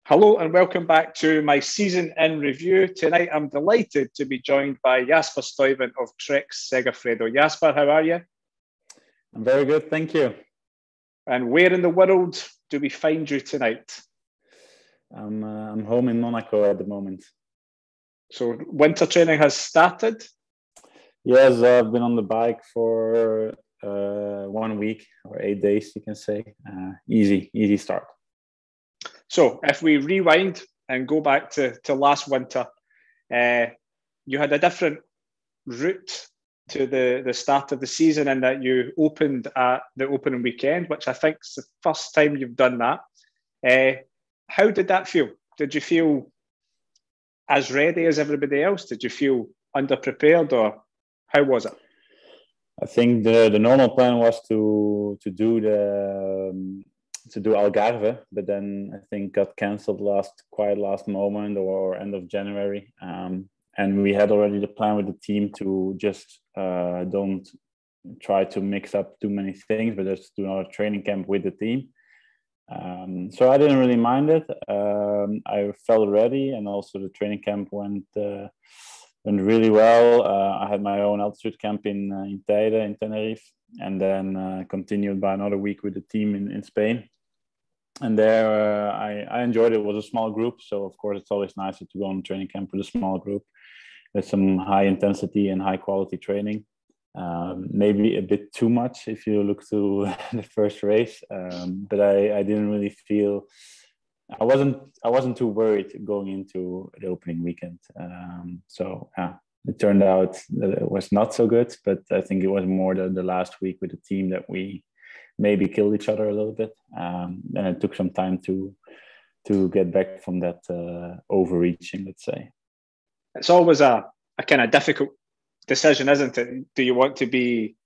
Hello and welcome back to my season in review. Tonight I'm delighted to be joined by Jasper Stuyven of Treks Segafredo. Jasper, how are you? I'm very good, thank you. And where in the world do we find you tonight? I'm home in Monaco at the moment. So winter training has started? Yes, I've been on the bike for 1 week or 8 days, you can say. Easy start. So if we rewind and go back to last winter, you had a different route to the start of the season in that you opened at the opening weekend, which I think is the first time you've done that. How did that feel? Did you feel as ready as everybody else? Did you feel underprepared, or how was it? I think the normal plan was to do Algarve, but then I think got cancelled last moment or end of January. And we had already the plan with the team to just don't try to mix up too many things, but just do another training camp with the team. So I didn't really mind it. I felt ready, and also the training camp went really well. I had my own altitude camp in Teide, in Tenerife, and then continued by another week with the team in Spain. And there I enjoyed it. It was a small group, so of course it's always nicer to go on training camp with a small group with some high intensity and high quality training. Maybe a bit too much if you look to the first race, but I didn't really feel. I wasn't too worried going into the opening weekend. So it turned out that it was not so good, but I think it was more the last week with the team that we maybe killed each other a little bit, and it took some time to get back from that overreaching, let's say. It's always a kind of difficult decision, isn't it? Do you want to be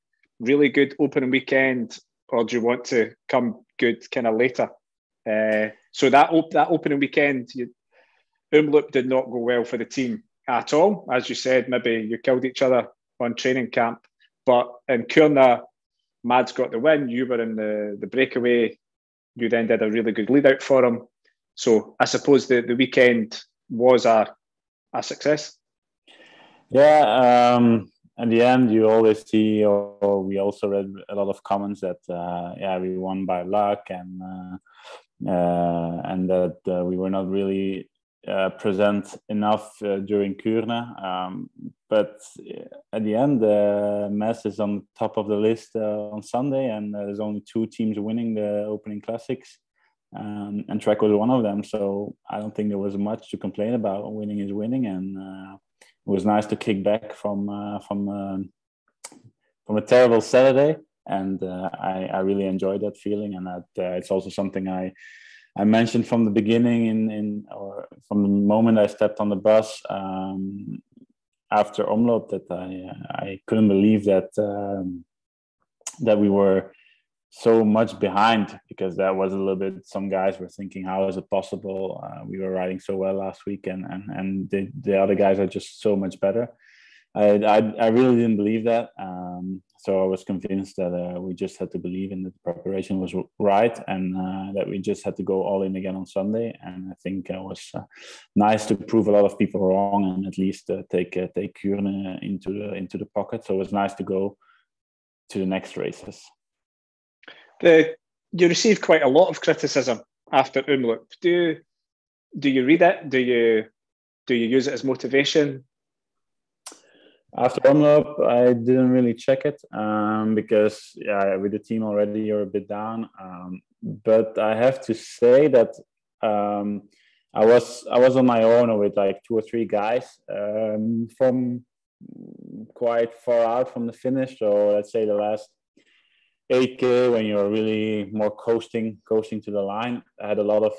really good opening weekend, or do you want to come good kind of later? So that opening weekend, Umloop did not go well for the team at all. As you said, maybe you killed each other on training camp. But in Kuurne, Mads got the win. You were in the breakaway. You then did a really good lead out for him. So I suppose the weekend was a success. Yeah. At the end, you always see, or we also read a lot of comments that we won by luck, and that we were not really present enough during Kuurne. But at the end, Metz is on top of the list on Sunday, and there's only 2 teams winning the opening classics, and Trek was one of them. So I don't think there was much to complain about. Winning is winning, and it was nice to kick back from a terrible Saturday, and I really enjoyed that feeling. And that it's also something I mentioned from the beginning, or from the moment I stepped on the bus after Omloop, that I couldn't believe that we were so much behind, because that was a little bit, some guys were thinking, how is it possible? We were riding so well last week, and the other guys are just so much better. I really didn't believe that. So I was convinced that we just had to believe in that the preparation was right, and that we just had to go all in again on Sunday. And I think it was nice to prove a lot of people wrong, and at least take Kuurne into the pocket. So it was nice to go to the next races. You received quite a lot of criticism after Umloop. Do you read it? Do you use it as motivation? After Omloop, I didn't really check it because with the team already you're a bit down. But I have to say that I was on my own with like 2 or 3 guys from quite far out from the finish. So let's say the last 8K, when you're really more coasting to the line, I had a lot of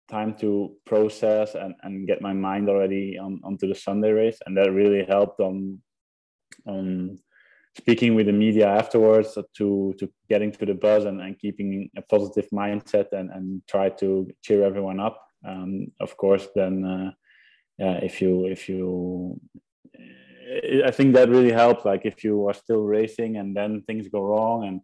time to process and get my mind already onto the Sunday race, and that really helped on speaking with the media afterwards, to getting to the bus and keeping a positive mindset and try to cheer everyone up. Of course, then if you I think that really helps. Like if you are still racing and then things go wrong and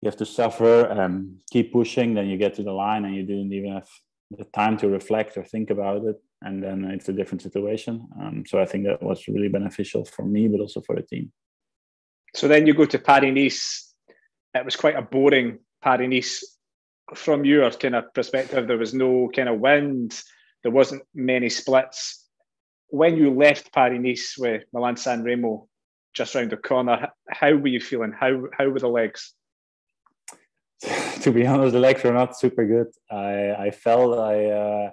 you have to suffer and keep pushing, then you get to the line and you didn't even have the time to reflect or think about it, and then it's a different situation. So I think that was really beneficial for me, but also for the team. So then you go to Paris-Nice. It was quite a boring Paris-Nice. From your kind of perspective, there was no kind of wind. There wasn't many splits. When you left Paris-Nice with Milan-San Remo just round the corner, how were you feeling? How were the legs? To be honest, the legs were not super good. I felt I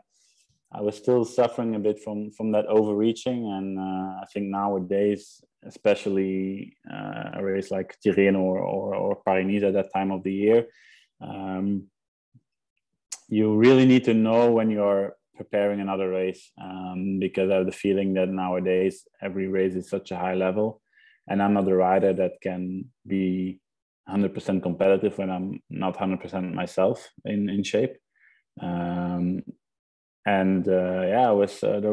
was still suffering a bit from that overreaching, and I think nowadays, especially a race like Tirreno or Paris-Nice at that time of the year, you really need to know when you're preparing another race, because I have the feeling that nowadays every race is such a high level, and I'm not a rider that can be 100% competitive when I'm not 100% myself in shape. There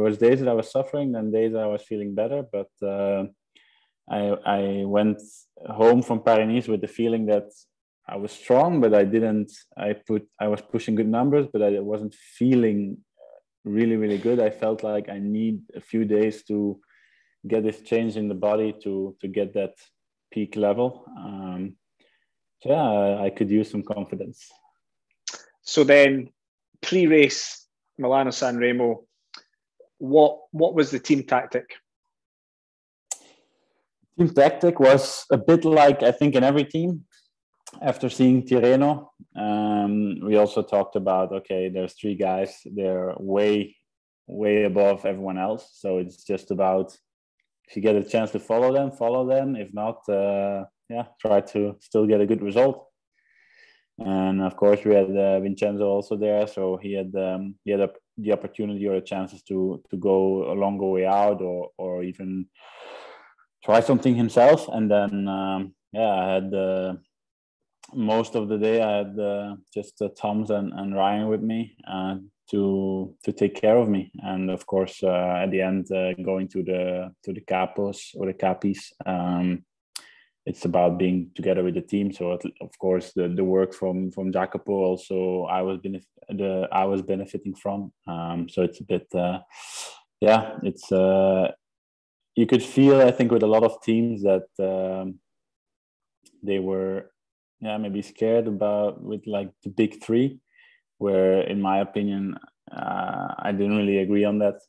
was days that I was suffering, and days that I was feeling better. But I went home from Paris-Nice with the feeling that I was strong, but I was pushing good numbers, but I wasn't feeling really, really good. I felt like I need a few days to get this change in the body to get that peak level. I could use some confidence. So then, pre-race, Milano-San Remo, what was the team tactic? Team tactic was a bit like, I think, in every team. After seeing Tirreno, we also talked about, okay, there's 3 guys, they're way above everyone else. So it's just about, if you get a chance to follow them. If not, try to still get a good result. And of course, we had Vincenzo also there, so he had the opportunity or the chances to go a longer way out or even try something himself. And then I had most of the day I had just Toms and Ryan with me to take care of me. And of course, at the end, going to the capos or the capis. It's about being together with the team. So of course the work from Jacopo also I was benefiting from. So it's a bit it's you could feel, I think, with a lot of teams that they were maybe scared with like the big 3, where in my opinion I didn't really agree on that,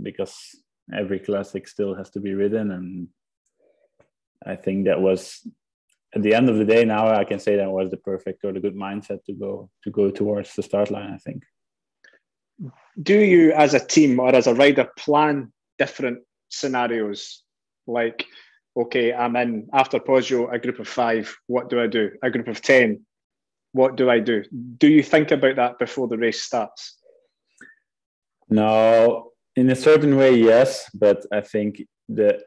because every classic still has to be ridden, and I think that was, at the end of the day, now I can say that was the perfect or the good mindset to go towards the start line, I think. Do you, as a team or as a rider, plan different scenarios? Like, okay, I'm in, after Poggio, a group of 5, what do I do? A group of 10, what do I do? Do you think about that before the race starts? No, in a certain way, yes, but I think the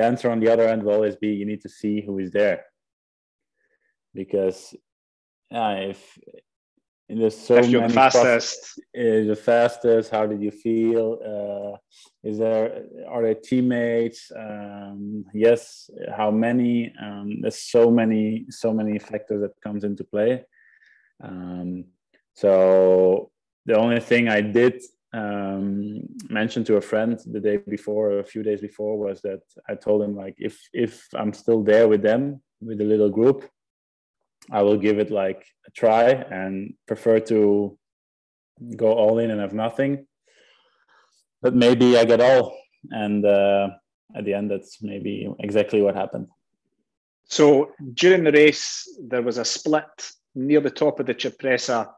answer on the other end will always be, you need to see who is there, because if there's so if you're many the fastest, how did you feel? Are there teammates? Yes, how many? There's so many factors that comes into play. So the only thing I did mention to a friend the day before, or a few days before, was that I told him, like, if I'm still there with them, with the little group, I will give it like a try and prefer to go all in and have nothing. But maybe I get all. And at the end, that's maybe exactly what happened. So during the race, there was a split near the top of the Cipressa.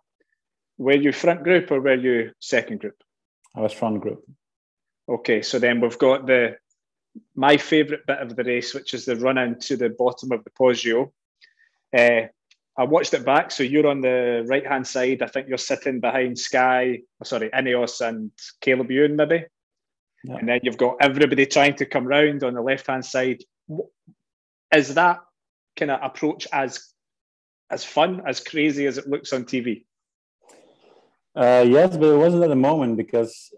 Were you front group or were you second group? I was front group. Okay, so then we've got my favourite bit of the race, which is the run into the bottom of the Poggio. I watched it back, so you're on the right-hand side. I think you're sitting behind Ineos and Caleb Ewan, maybe. Yeah. And then you've got everybody trying to come round on the left-hand side. Is that kind of approach as fun, as crazy as it looks on TV? Yes, but it wasn't at the moment, because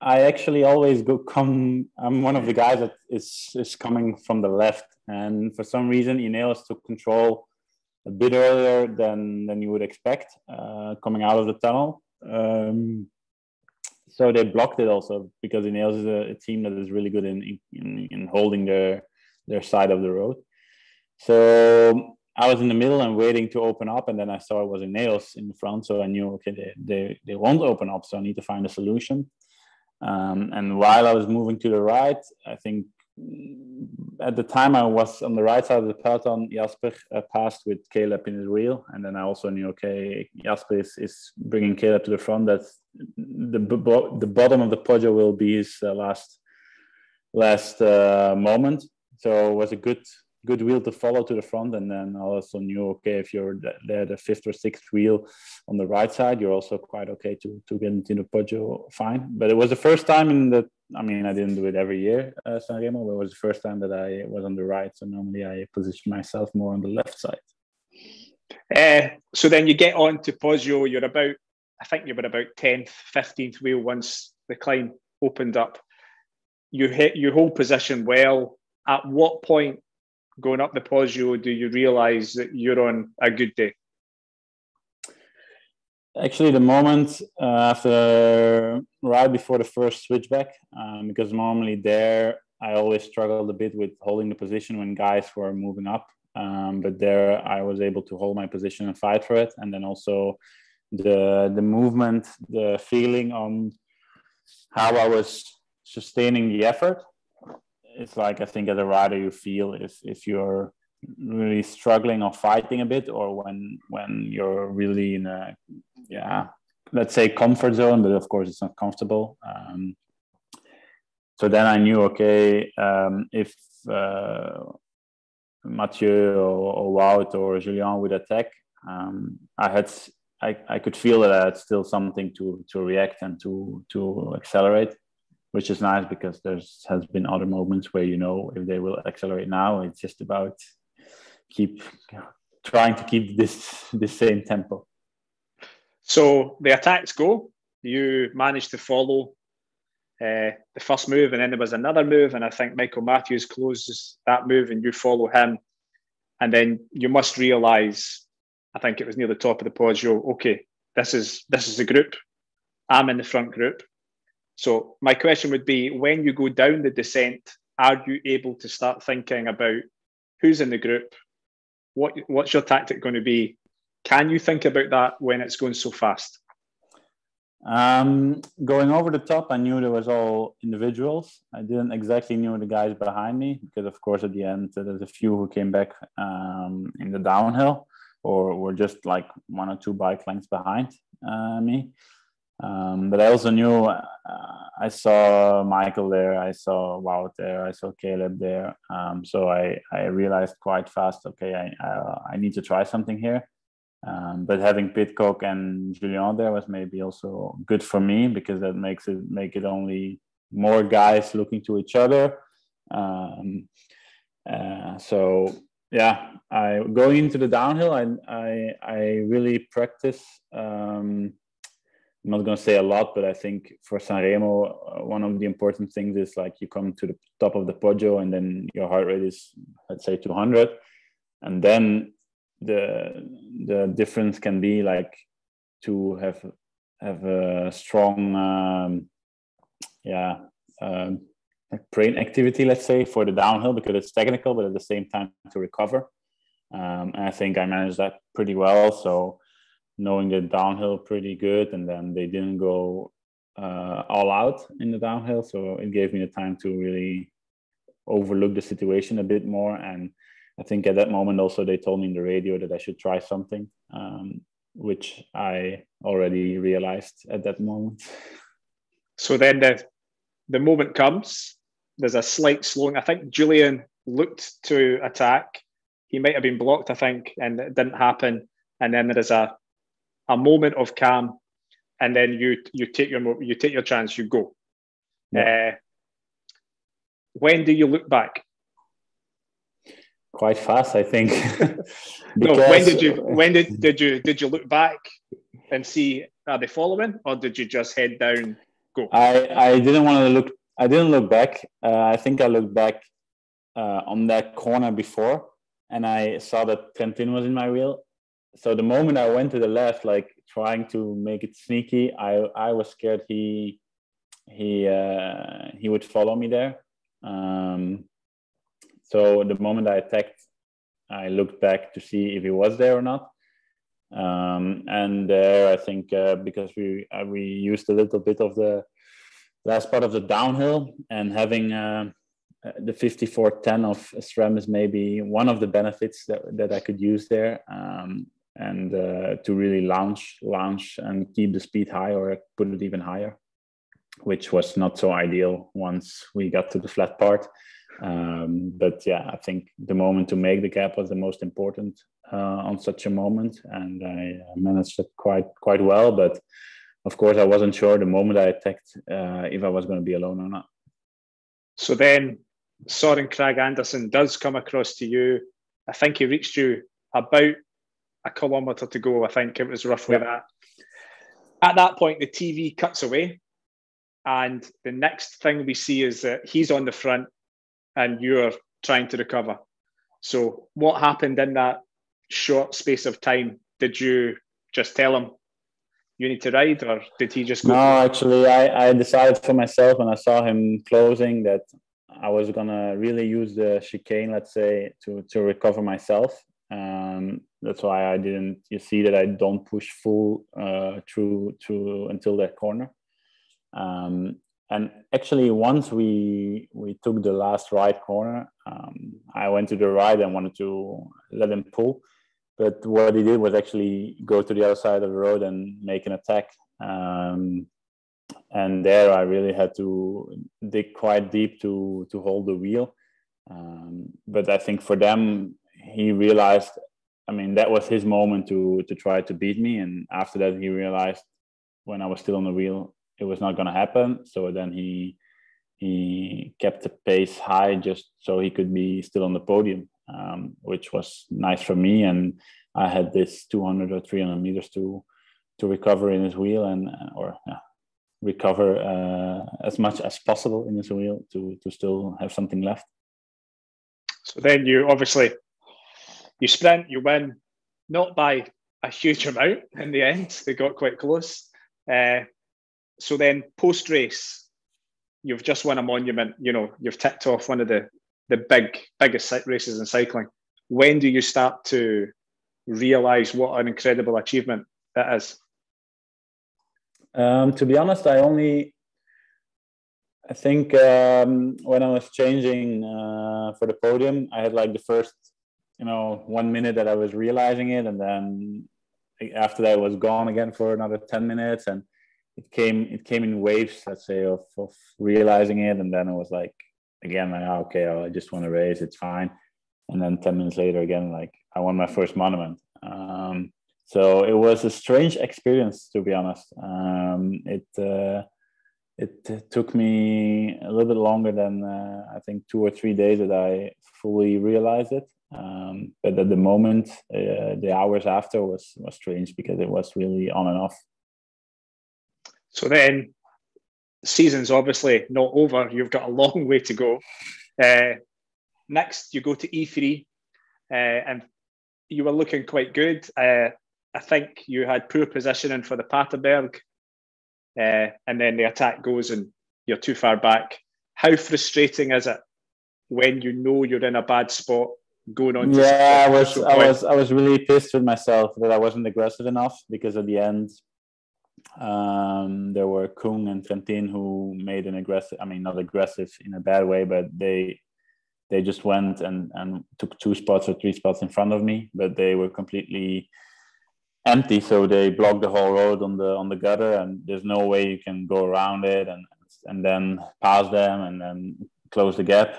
I actually always I'm one of the guys that is coming from the left, and for some reason Ineos took control a bit earlier than you would expect, coming out of the tunnel. So they blocked it also because Ineos is a team that is really good in holding their side of the road. So I was in the middle and waiting to open up, and then I saw it was Ineos in front, so I knew, okay, they won't open up, so I need to find a solution. And while I was moving to the right, I think at the time I was on the right side of the peloton, Jasper passed with Caleb in his wheel, and then I also knew, okay, Jasper is bringing Caleb to the front. That's the bottom of the Poggio will be his last moment. So it was a good wheel to follow to the front. And then I also knew, okay, if you're there the fifth or sixth wheel on the right side, you're also quite okay to get into the Poggio fine. But it was the first time I didn't do it every year, Sanremo, but it was the first time that I was on the right. So normally I position myself more on the left side. So then you get on to Poggio, I think you were about 10th, 15th wheel once the climb opened up. You hit your whole position well. At what point going up the Poggio do you realise that you're on a good day? Actually, the moment after, right before the first switchback, because normally there I always struggled a bit with holding the position when guys were moving up. But there I was able to hold my position and fight for it. And then also the movement, the feeling on how I was sustaining the effort. It's like, I think as a rider you feel if you're really struggling or fighting a bit, or when you're really in a, let's say comfort zone, but of course it's not comfortable. So then I knew, okay, if Mathieu or Wout or Julien would attack, I could feel that I had still something to react and to accelerate, which is nice because has been other moments where, if they will accelerate now, it's just about trying to keep this same tempo. So the attacks go, you managed to follow the first move, and then there was another move, and I think Michael Matthews closes that move and you follow him. And then you must realise, I think it was near the top of the Poggio, okay, this is the group. I'm in the front group. So my question would be, when you go down the descent, are you able to start thinking about who's in the group? What's your tactic going to be? Can you think about that when it's going so fast? Going over the top, I knew there was all individuals. I didn't exactly know the guys behind me because, of course, at the end, there's a few who came back in the downhill or were just like 1 or 2 bike lengths behind me. But I also knew I saw Michael there, I saw Wout there, I saw Caleb there. So I realized quite fast, okay, I need to try something here. But having Pidcock and Julien there was maybe also good for me because that make it only more guys looking to each other. So yeah, going into the downhill, I really practice. I'm not going to say a lot, but I think for Sanremo, one of the important things is like you come to the top of the Poggio and then your heart rate is, let's say, 200, and then the difference can be like to have a strong brain activity, let's say, for the downhill because it's technical, but at the same time to recover. And I think I managed that pretty well. So knowing the downhill pretty good, and then they didn't go all out in the downhill, so it gave me the time to really overlook the situation a bit more. And I think at that moment also they told me in the radio that I should try something, which I already realized at that moment. So then the moment comes, there's a slight slowing. I think Julian looked to attack. He might have been blocked, I think, and it didn't happen. And then there is a moment of calm, and then you take your chance, you go. Yeah. When do you look back? Quite fast, I think. No, when did you look back and see, are they following, or did you just head down, go? I didn't look back. I think I looked back on that corner before, and I saw that Trentin was in my wheel. so the moment I went to the left, like trying to make it sneaky, I was scared he would follow me there. So the moment I attacked, I looked back to see if he was there or not. And there, I think because we used a little bit of the last part of the downhill, and having the 5410 of SRAM is maybe one of the benefits that I could use there, and to really launch and keep the speed high or put it even higher, which was not so ideal once we got to the flat part. But yeah, I think the moment to make the gap was the most important on such a moment, and I managed it quite well. But of course, I wasn't sure the moment I attacked if I was going to be alone or not. So then Soren Kragh Andersen does come across to you. I think he reached you about a kilometre to go. I think it was roughly that. At that point, the TV cuts away, and the next thing we see is that he's on the front and you're trying to recover. So what happened in that short space of time? Did you just tell him you need to ride, or did he just go? No, actually, I decided for myself when I saw him closing that I was gonna really use the chicane, let's say, to recover myself. That's why I didn't. You see that I don't push full through until that corner. And actually, once we took the last right corner, I went to the right and wanted to let him pull. But what he did was actually go to the other side of the road and make an attack. And there I really had to dig quite deep to hold the wheel. But I think for them, he realized, I mean, that was his moment to try to beat me. And after that, he realized when I was still on the wheel, it was not going to happen. So then he kept the pace high just so he could be still on the podium. Which was nice for me, and I had this 200 or 300 meters to recover in his wheel recover as much as possible in his wheel to still have something left. So then you sprint, you win, not by a huge amount in the end. They got quite close. So then post-race, you've just won a monument. You've ticked off one of the biggest races in cycling. When do you start to realise what an incredible achievement that is? To be honest, I think when I was changing for the podium, I had like the first 1 minute that I was realizing it, and then after that it was gone again for another 10 minutes, and it came in waves, let's say, of realizing it, and then it was like, again, okay, I just want to race, it's fine. And then 10 minutes later, again, like I won my first monument. So it was a strange experience, to be honest. It took me a little bit longer than I think 2 or 3 days that I fully realized it. But at the moment, the hours after was strange because it was really on and off. So then, the season's obviously not over. You've got a long way to go. Next, you go to E3, and you were looking quite good. I think you had poor positioning for the Paterberg, and then the attack goes and you're too far back. How frustrating is it when you know you're in a bad spot going on? Yeah, I was really pissed with myself that I wasn't aggressive enough, because at the end, there were Kung and Trentin who made an aggressive, I mean, not aggressive in a bad way, but they just went and took 2 spots or 3 spots in front of me, but they were completely empty, so they blocked the whole road on the gutter, and there's no way you can go around it and then pass them and then close the gap.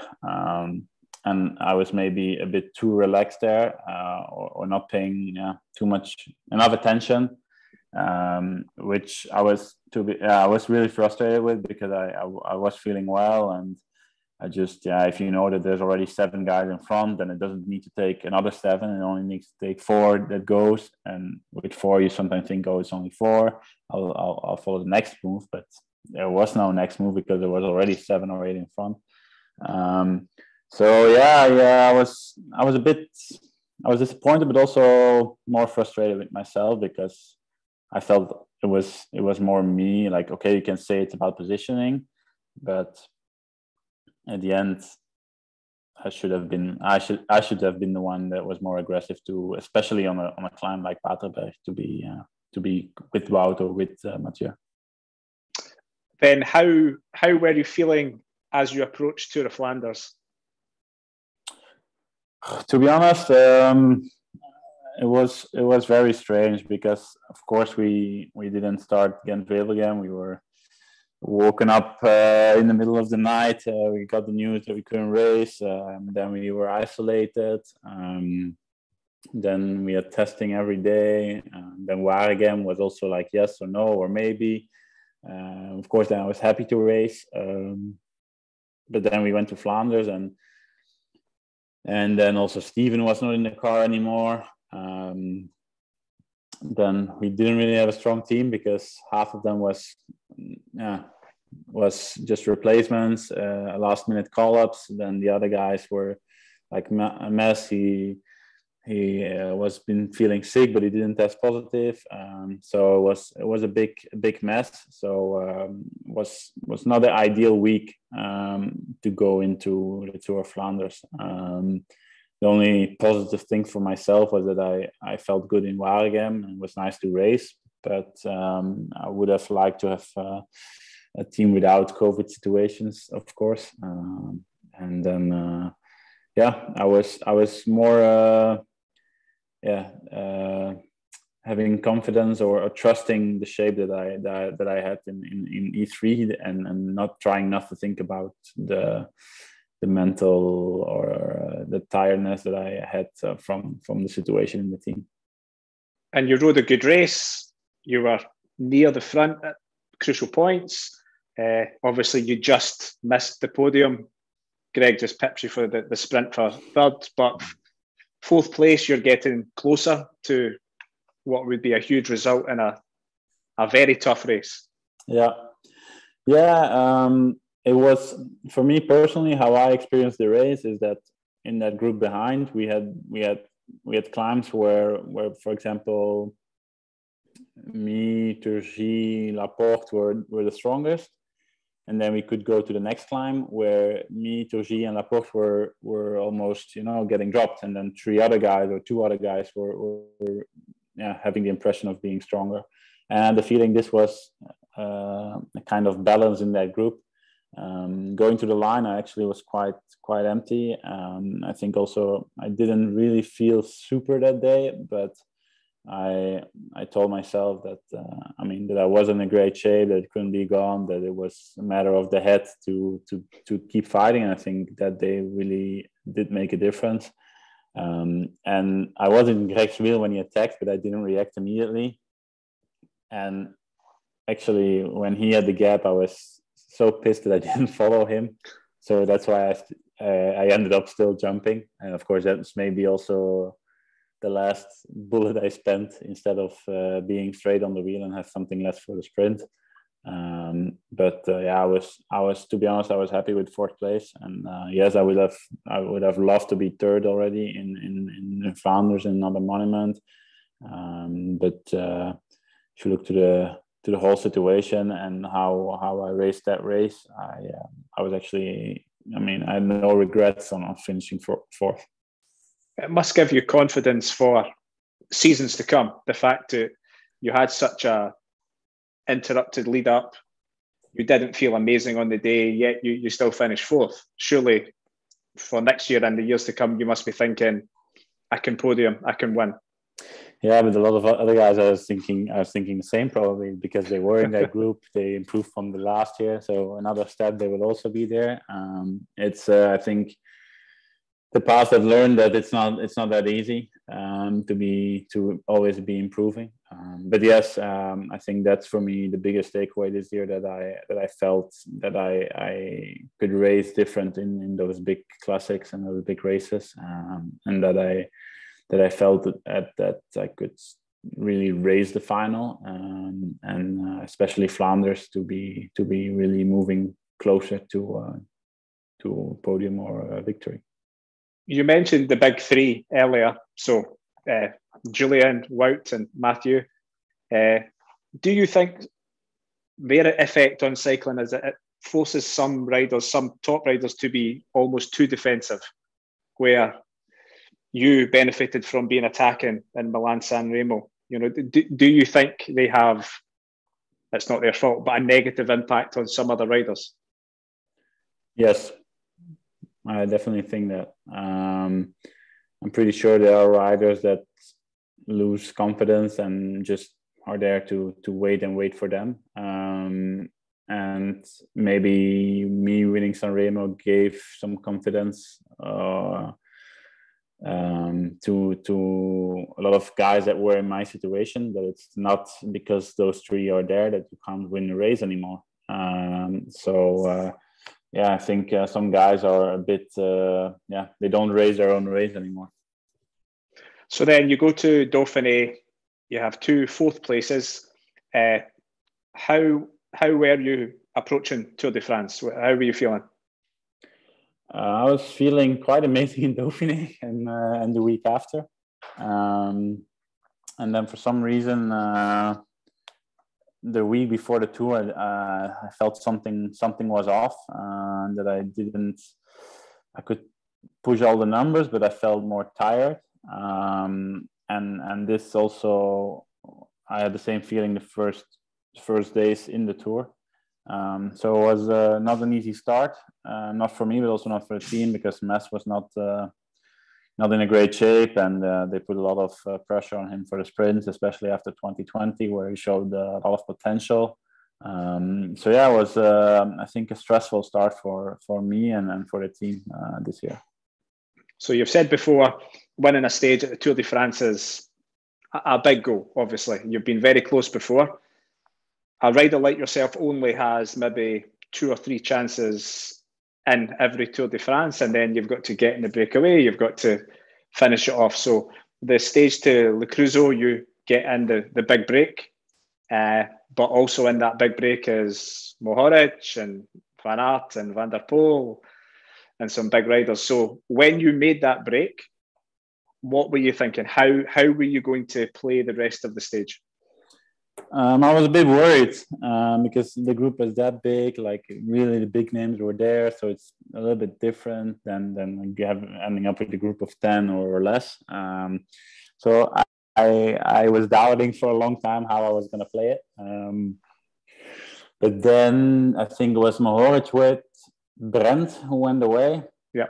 And I was maybe a bit too relaxed there, or not paying too much enough attention, which I was really frustrated with, because I was feeling well, and I just, if you know that there's already 7 guys in front, then it doesn't need to take another 7. It only needs to take 4 that goes. And with 4, you sometimes think, oh, it's only 4. I'll follow the next move. But there was no next move because there was already 7 or 8 in front. So I was a bit was disappointed, but also more frustrated with myself because I felt it was more me. Like, okay, you can say it's about positioning, but at the end, I should have been the one that was more aggressive to, especially on a climb like Paterberg, to be with Wout or with Mathieu. Then how were you feeling as you approached Tour of Flanders? To be honest, it was very strange because of course we didn't start Gent-Wevelgem. We were woken up in the middle of the night. We got the news that we couldn't race. Then we were isolated. Then we had testing every day. Then Waregem was also like yes or no or maybe. Of course, then I was happy to race. But then we went to Flanders and then also Stuyven was not in the car anymore. Then we didn't really have a strong team because half of them was just replacements, last minute call-ups. Then the other guys were like a mess. He was been feeling sick, but he didn't test positive. So it was a big mess. So was not the ideal week to go into the Tour of Flanders. The only positive thing for myself was that I felt good in Waregem and it was nice to race. But I would have liked to have a team without COVID situations, of course. And then I was more having confidence or trusting the shape that I had in E3 and not to think about the mental or the tiredness that I had from the situation in the team. And you rode a good race. You were near the front at crucial points. Obviously, you just missed the podium. Greg just pipped you for the sprint for third, but fourth place, you're getting closer to what would be a huge result in a very tough race. Yeah. It was, for me personally, how I experienced the race is that in that group behind, we had climbs where for example, me, Turgy, Laporte were the strongest. And then we could go to the next climb where me, Turgy, and Laporte were almost, getting dropped. And then two other guys were having the impression of being stronger. And the feeling this was a kind of balance in that group. Going to the line, I actually was quite empty. I think also I didn't really feel super that day, but I told myself that that I was in a great shape, that it couldn't be gone, that it was a matter of the head to keep fighting. And I think that they really did make a difference. And I was in Greg's wheel when he attacked, but I didn't react immediately. And actually, when he had the gap, I was so pissed that I didn't follow him. So that's why I ended up still jumping. And of course, that's maybe also the last bullet I spent instead of being straight on the wheel and have something left for the sprint. I was to be honest, I was happy with fourth place. And yes, I would have loved to be third already in Flanders and another monument. But if you look to the whole situation and how I raced that race, I was actually, I had no regrets on finishing fourth. It must give you confidence for seasons to come. The fact that you had such a interrupted lead up, you didn't feel amazing on the day, yet you still finished fourth. Surely for next year and the years to come, you must be thinking, I can podium, I can win. Yeah, but a lot of other guys, I was thinking the same probably because they were in that group. They improved from the last year, so another step they will also be there. I think the past I've learned that it's not that easy to always be improving. But yes, I think that's for me the biggest takeaway this year, that I felt that I could race different in those big classics and those big races, and that I felt that I could really raise the final, and especially Flanders to be really moving closer to podium or victory. You mentioned the big three earlier. So Julian, Wout, and Matthew. Do you think their effect on cycling is that it forces some riders, some top riders, to be almost too defensive, where you benefited from being attacking in Milan San Remo? Do you think they have, it's not their fault, but a negative impact on some other riders? Yes, I definitely think that. I'm pretty sure there are riders that lose confidence and just are there to wait for them. And maybe me winning Sanremo gave some confidence to a lot of guys that were in my situation, that it's not because those three are there that you can't win the race anymore. I think some guys are a bit, they don't race their own race anymore. So then you go to Dauphiné, you have 2 fourth places. How were you approaching Tour de France? How were you feeling? I was feeling quite amazing in Dauphiné and the week after. And then for some reason, the week before the Tour, I felt something was off, that I could push all the numbers, but I felt more tired. And this also, I had the same feeling the first days in the Tour. So it was not an easy start, not for me, but also not for the team, because Mess was not in a great shape, and they put a lot of pressure on him for the sprints, especially after 2020, where he showed a lot of potential. It was, I think, a stressful start for me and for the team this year. So you've said before, winning a stage at the Tour de France is a big goal, obviously. You've been very close before. A rider like yourself only has maybe 2 or 3 chances in every Tour de France, and then you've got to get in the breakaway, you've got to finish it off. So the stage to Le Creusot, you get in the big break, but also in that big break is Mohoric and Van Aert and Van der Poel and some big riders. So when you made that break, what were you thinking? How were you going to play the rest of the stage? I was a bit worried because the group was that big, like really the big names were there. So it's a little bit different than ending up with a group of 10 or less. So I was doubting for a long time how I was going to play it. But then I think it was Mohoric with Brent who went away. Yeah.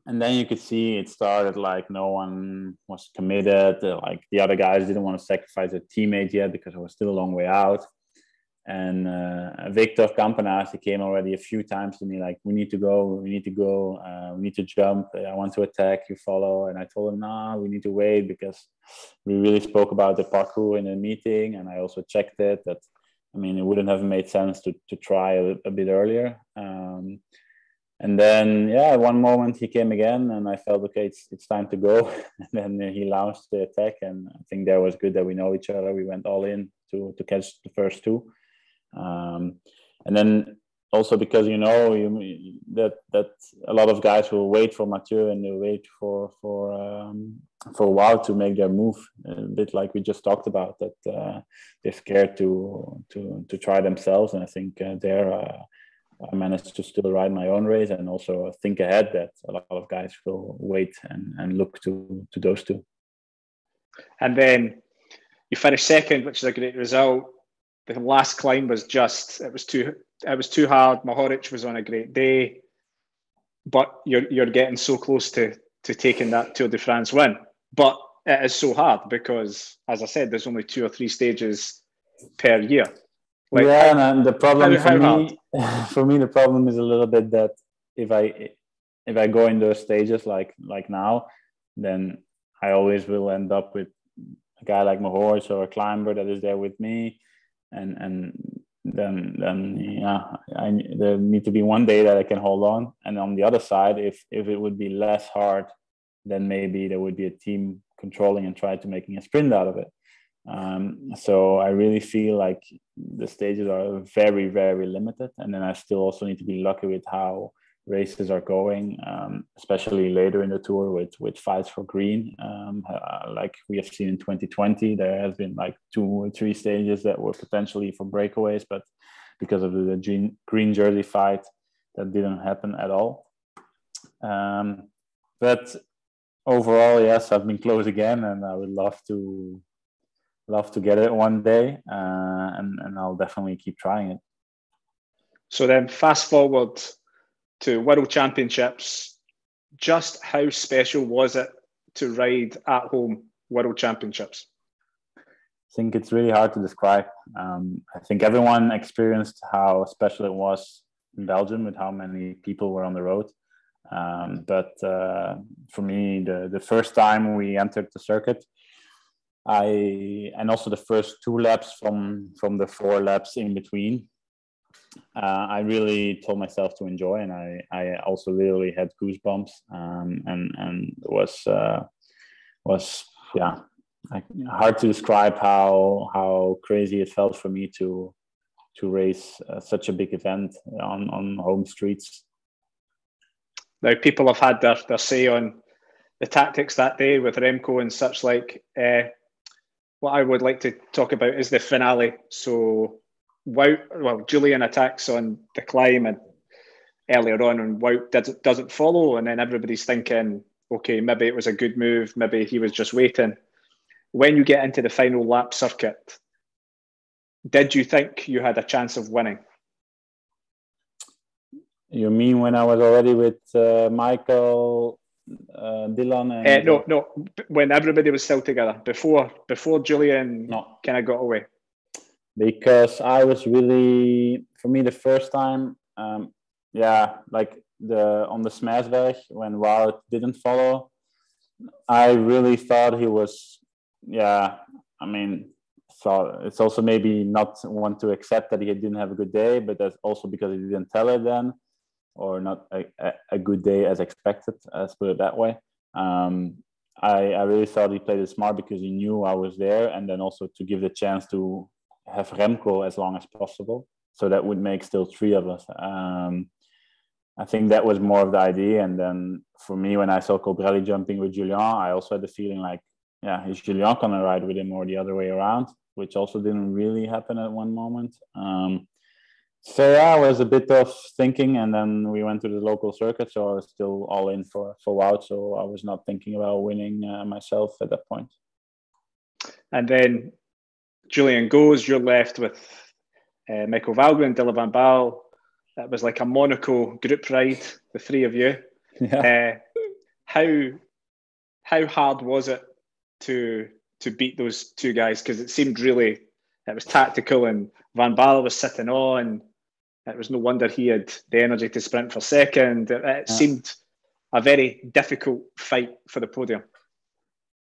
And then you could see it started like no one was committed. Like the other guys didn't want to sacrifice their teammate yet because it was still a long way out. And Victor Campenaerts, he came already a few times to me like, we need to go, we need to jump. I want to attack, you follow. And I told him, nah, we need to wait, because we really spoke about the parcours in the meeting. And I also checked it that, I mean, it wouldn't have made sense to try a bit earlier. And then, at one moment he came again, and I felt, okay, it's time to go. And then he launched the attack, and I think that was good that we know each other. We went all in to catch the first 2. And then also because that a lot of guys will wait for Mathieu and they'll wait for a while to make their move, a bit like we just talked about, that they're scared to try themselves. And I think I managed to still ride my own race and also think ahead that a lot of guys will wait and look to those 2. And then you finished second, which is a great result. The last climb was it was too hard. Mohoric was on a great day, but you're getting so close to taking that Tour de France win. But it is so hard because, as I said, there's only 2 or 3 stages per year. Like, and the problem for me, the problem is a little bit that if I go in those stages like now, then I always will end up with a guy like Mohoric or a climber that is there with me, and then there need to be one day that I can hold on. And on the other side, if it would be less hard, then maybe there would be a team controlling and try to making a sprint out of it. So I really feel like the stages are very, very limited, and then I still also need to be lucky with how races are going, especially later in the tour with fights for green. Like we have seen in 2020, there has been like 2 or 3 stages that were potentially for breakaways, but because of the green jersey fight, that didn't happen at all. But overall, yes, I've been close again, and I would love to get it one day, and I'll definitely keep trying it. So then fast forward to World Championships. Just how special was it to ride at home World Championships? I think it's really hard to describe. I think everyone experienced how special it was in Belgium with how many people were on the road. But for me, the first time we entered the circuit, and also the first 2 laps from the 4 laps in between, I really told myself to enjoy, and I also literally had goosebumps, and it was hard to describe how crazy it felt for me to race such a big event on home streets. Now, people have had their say on the tactics that day with Remco and such like. What I would like to talk about is the finale. So, Julian attacks on the climb and earlier on, and Wout doesn't follow, and then everybody's thinking, okay, maybe it was a good move, maybe he was just waiting. When you get into the final lap circuit, did you think you had a chance of winning? You mean when I was already with Michael, Dylan? And no. When everybody was still together, before Julian kind of got away. Because I was really, for me, the first time, like on the Smaashberg when Wout didn't follow, I really thought he was. So it's also maybe not one to accept that he didn't have a good day, but that's also because he didn't tell it then, or not a good day as expected. Let's put it that way. I really thought he played it smart because he knew I was there, and then also to give the chance to have Remco as long as possible. So that would make still 3 of us. I think that was more of the idea. And then for me, when I saw Colbrelli jumping with Julian, I also had the feeling like, is Julian going to ride with him or the other way around, which also didn't really happen at one moment. I was a bit of thinking, and then we went to the local circuit, so I was still all in for Wout, so I was not thinking about winning myself at that point. And then Julian goes, you're left with Michael Valgren, Dylan van Baal. That was like a Monaco group ride, the 3 of you. Yeah. How hard was it to beat those 2 guys? Because it seemed really, it was tactical, and Van Baal was sitting on. It was no wonder he had the energy to sprint for second. It seemed a very difficult fight for the podium.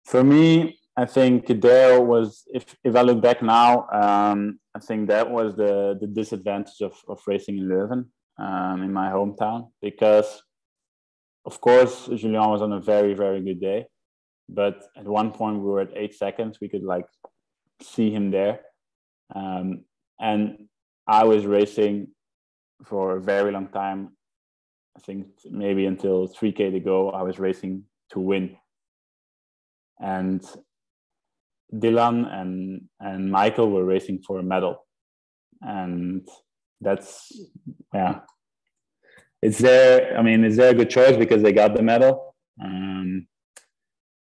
For me, I think there was, if I look back now, I think that was the disadvantage of racing in Leuven, in my hometown, because of course Julian was on a very, very good day, but at one point we were at 8 seconds. We could like see him there, and I was racing for a very long time. I think maybe until 3K to go, I was racing to win, and Dylan and Michael were racing for a medal, and that's it's there. I mean, it's a good choice because they got the medal,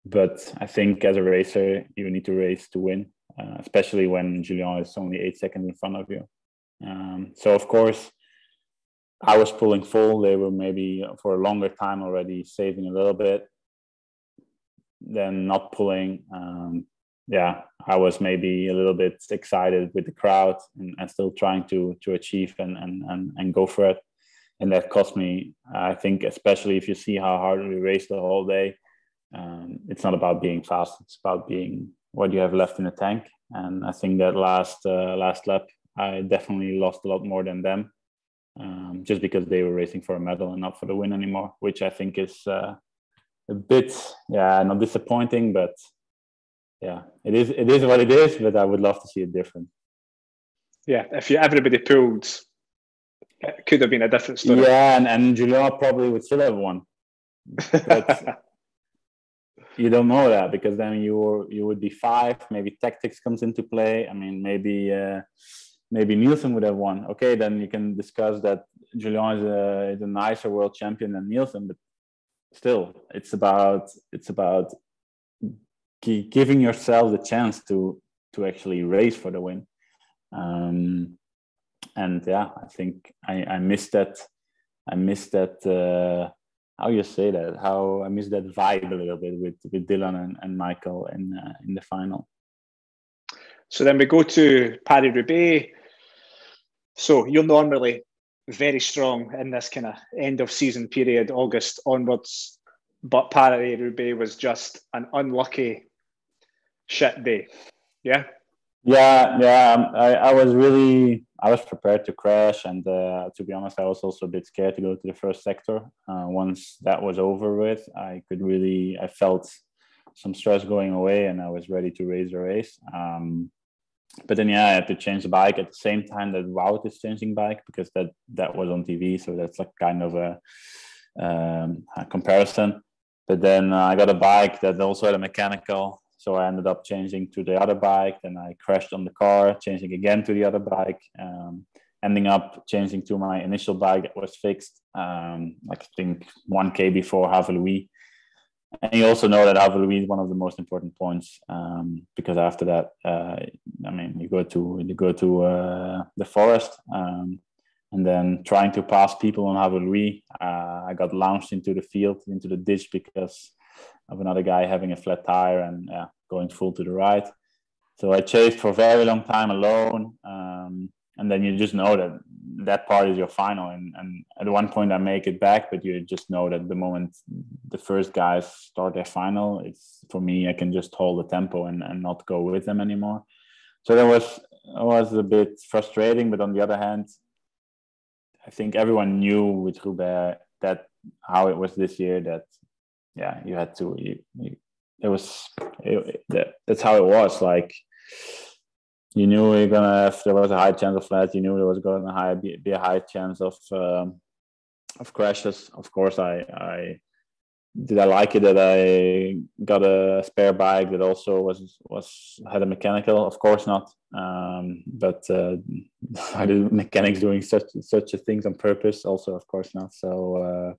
but I think as a racer you need to race to win, especially when Julian is only 8 seconds in front of you. So of course I was pulling full. They were maybe for a longer time already saving a little bit, then not pulling. I was maybe a little bit excited with the crowd and still trying to achieve and go for it. And that cost me, I think, especially if you see how hard we raced the whole day. It's not about being fast. It's about being what you have left in the tank. And I think that last lap, I definitely lost a lot more than them, just because they were racing for a medal and not for the win anymore, which I think is a bit, not disappointing, but it is what it is, but I would love to see it different. Yeah, if everybody pulled It could have been a different story. Yeah, and Julian probably would still have won. But you don't know that, because then you would be 5. Maybe tactics comes into play. I mean, maybe Nielsen would have won. Okay, then you can discuss that Julian is a nicer world champion than Nielsen, but still, it's about giving yourself the chance to actually race for the win. And yeah, I think I missed that. I missed that. How you say that? How I missed that vibe a little bit with Dylan and Michael in the final. So then we go to Paris-Roubaix. So you're normally very strong in this kind of end of season period, August onwards, but Paris-Roubaix was just an unlucky shit day. Yeah. Yeah. I was prepared to crash, and to be honest, I was also a bit scared to go to the first sector. Once that was over with, I felt some stress going away, and I was ready to race the race. But then, I had to change the bike at the same time that Wout is changing bike, because that was on TV, so that's like kind of a comparison. But then I got a bike that also had a mechanical. So I ended up changing to the other bike. Then I crashed on the car, changing again to the other bike, ending up changing to my initial bike that was fixed, I think 1K before Haveluy. And you also know that Haveluy is one of the most important points, because after that, you go to the forest, and then trying to pass people on Haveluy, I got launched into the field, into the ditch, because of another guy having a flat tire and going full to the right. So I chased for a very long time alone, and then you just know that part is your final. And at one point I make it back, but you just know that the moment the first guys start their final, it's for me, I can just hold the tempo and not go with them anymore. So that was a bit frustrating, but on the other hand, I think everyone knew with Roubaix that how it was this year, that you had to. That's how it was. Like, you knew you're gonna have. There was a high chance of flats. You knew there was gonna be a high chance of crashes. Of course, I like it that I got a spare bike that also had a mechanical. Of course not. But are the mechanics doing such a things on purpose? Also, of course not. So.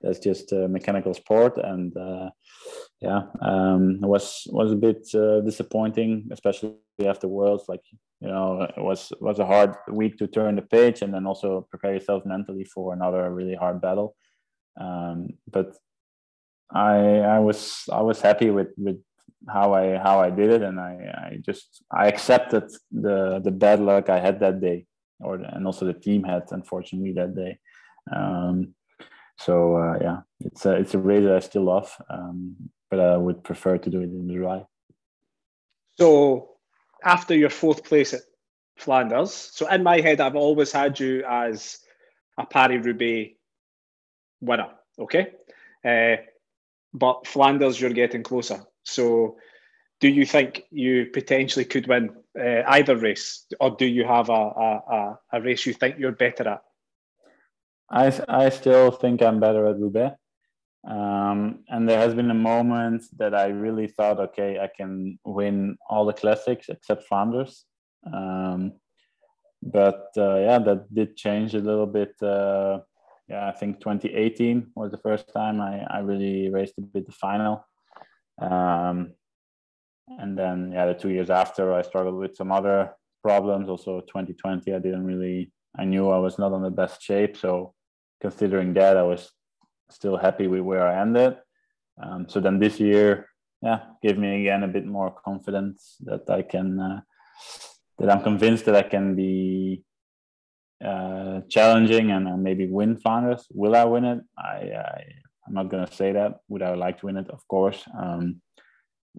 That's just a mechanical sport, and it was a bit disappointing, especially after Worlds. Like, it was a hard week to turn the page, and then also prepare yourself mentally for another really hard battle. But I was happy with how I did it, and I accepted the bad luck I had that day, and also the team had, unfortunately, that day. So it's a race that I still love, but I would prefer to do it in the dry. So after your 4th place at Flanders, so in my head I've always had you as a Paris-Roubaix winner, okay? But Flanders, you're getting closer. So do you think you potentially could win either race, or do you have a race you think you're better at? I still think I'm better at Roubaix. And there has been a moment that I really thought, okay, I can win all the classics except Flanders. But that did change a little bit. I think 2018 was the first time I really raced a bit the final. And then, the 2 years after, I struggled with some other problems. Also 2020, I knew I was not in the best shape. So considering that, I was still happy with where I ended. So then this year, gave me again a bit more confidence that I can, that I'm convinced that I can be challenging and maybe win Flanders. Will I win it? I'm not going to say that. Would I like to win it? Of course.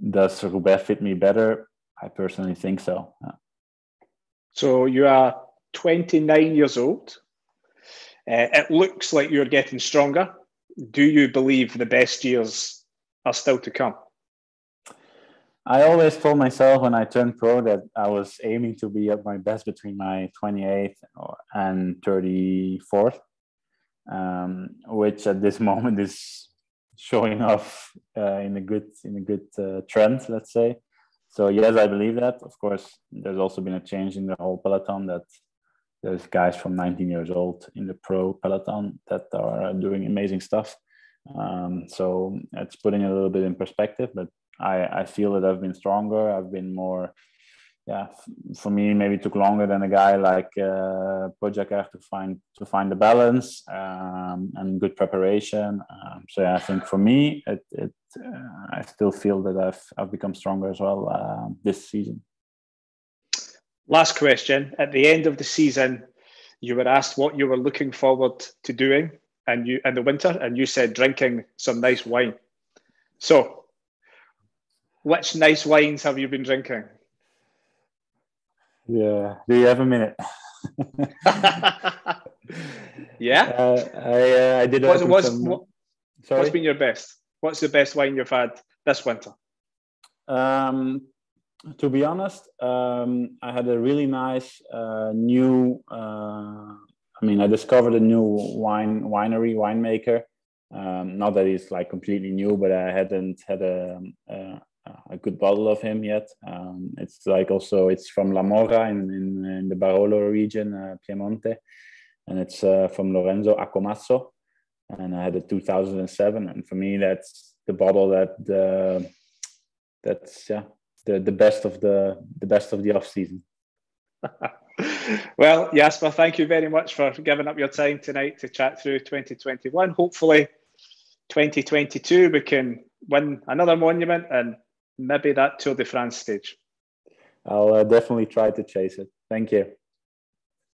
Does Roubaix fit me better? I personally think so. So you are 29 years old. It looks like you're getting stronger. Do you believe the best years are still to come? I always told myself when I turned pro that I was aiming to be at my best between my 28th and 34th, which at this moment is showing off in a good trend, let's say. So yes, I believe that. Of course, there's also been a change in the whole peloton, that there's guys from 19 years old in the pro peloton that are doing amazing stuff. So it's putting it a little bit in perspective, but I feel that I've been stronger. I've been more, for me, maybe it took longer than a guy like Pogacar to find the balance and good preparation. So I think for me, I still feel that I've become stronger as well this season. Last question. At the end of the season, you were asked what you were looking forward to doing in the winter, and you said drinking some nice wine. So, which nice wines have you been drinking? Yeah. Do you have a minute? Yeah. I did. What's been your best? What's the best wine you've had this winter? To be honest, I had a really nice new. I discovered a new winemaker. Not that he's like completely new, but I hadn't had a good bottle of him yet. It's from La Mora in the Barolo region, Piemonte, and it's from Lorenzo Accomasso, and I had a 2007. And for me, that's the bottle that's the best of the off season. Well, Jasper, thank you very much for giving up your time tonight to chat through 2021. Hopefully 2022 we can win another monument and maybe that Tour de France stage. I'll definitely try to chase it. Thank you.